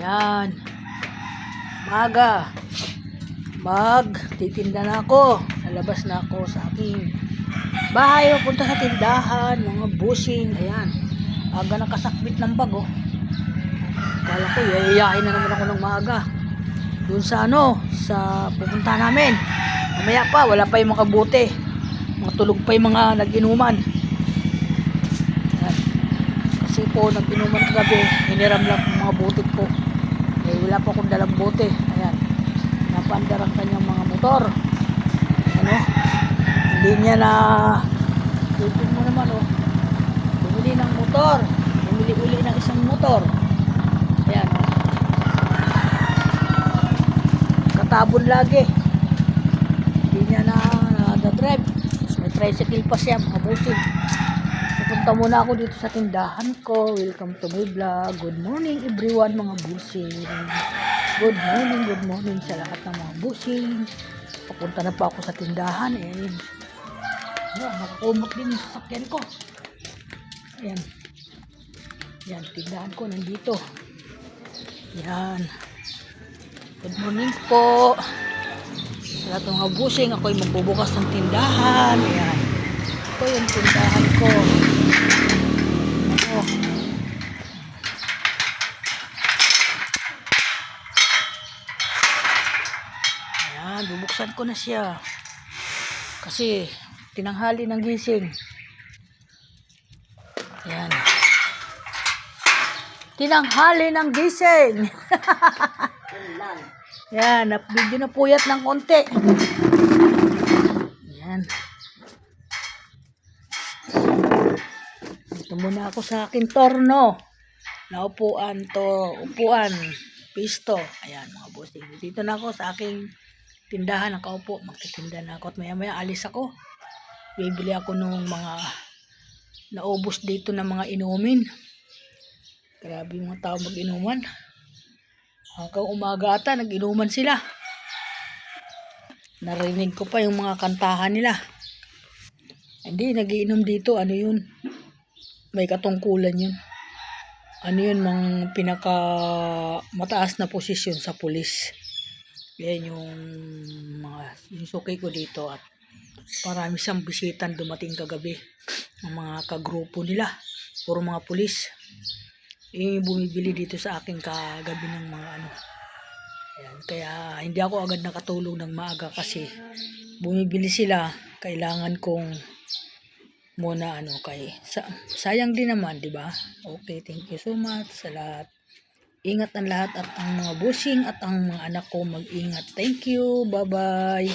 Yan. Maga. Magtitinda na ako. Nalabas na ako sa aking bahay. Papunta sa tindahan. Mga busing. Ayan. Aga nakasakbit ng bag, oh. Kala ko, yayayain na naman ako ng maaga. Doon sa sa pupunta namin. Mamaya pa, wala pa yung mga kabuti. Mga tulog pa yung mga nag-inuman. Ayan. Kasi po, nag-inuman kagabi, hiniram lang yung mga butik ko. Eh, wala pa akong dalang bote. Ayan. Napandar ang kanyang mga motor. Hindi niya na tutup mo naman, oh. Bumili ng motor. Bumili uli ng isang motor. Ayan, oh. Katabon lagi. Hindi niya na drive. May tricycle pa siya, mga busin. Pupunta muna ako dito sa tindahan ko. Welcome to my vlog. Good morning everyone, mga busing. Good morning sa lahat ng mga busing. Papunta na pa ako sa tindahan. Nakakumot din yung sasakyan ko. Ayan. Yan, tindahan ko nandito. Yan. Good morning po. Sa lahat ng mga busing, ako ay magbubukas ng tindahan. Ayan. Ito yung tindahan ko. Ako. Ayan, bubuksan ko na siya. Kasi, tinanghali ng gising. Ayan. Tinanghali ng gising. Yan, video na puyat ng konti. Yan. Dito muna ako sa aking torno. Naupuan to, upuan, pisto. Ayan, mga busing. Dito na ako sa aking tindahan. Nakaupo, magtitinda na ako. At maya maya alis ako. Bibili ako ng mga naubos dito ng mga inumin. Grabe yung mga tao mag-inuman. Hanggang umaga ata, nag-inuman sila. Narinig ko pa yung mga kantahan nila. Hindi, nag-iinom dito. Ano yun? May katungkulan yun. Ano yun, mga pinaka mataas na posisyon sa pulis. Yan yung mga yung suki ko dito. At marami siyang bisitan dumating kagabi. Ang mga kagrupo nila. Puro mga pulis. Yung bumibili dito sa akin kagabi ng mga Ayan, kaya hindi ako agad nakatulog ng maaga kasi bumibili sila. Kailangan kong muna sayang din naman, di ba? Okay, thank you so much sa lahat. Ingat ang lahat at ang mga busing at ang mga anak ko mag-ingat. Thank you. Bye-bye.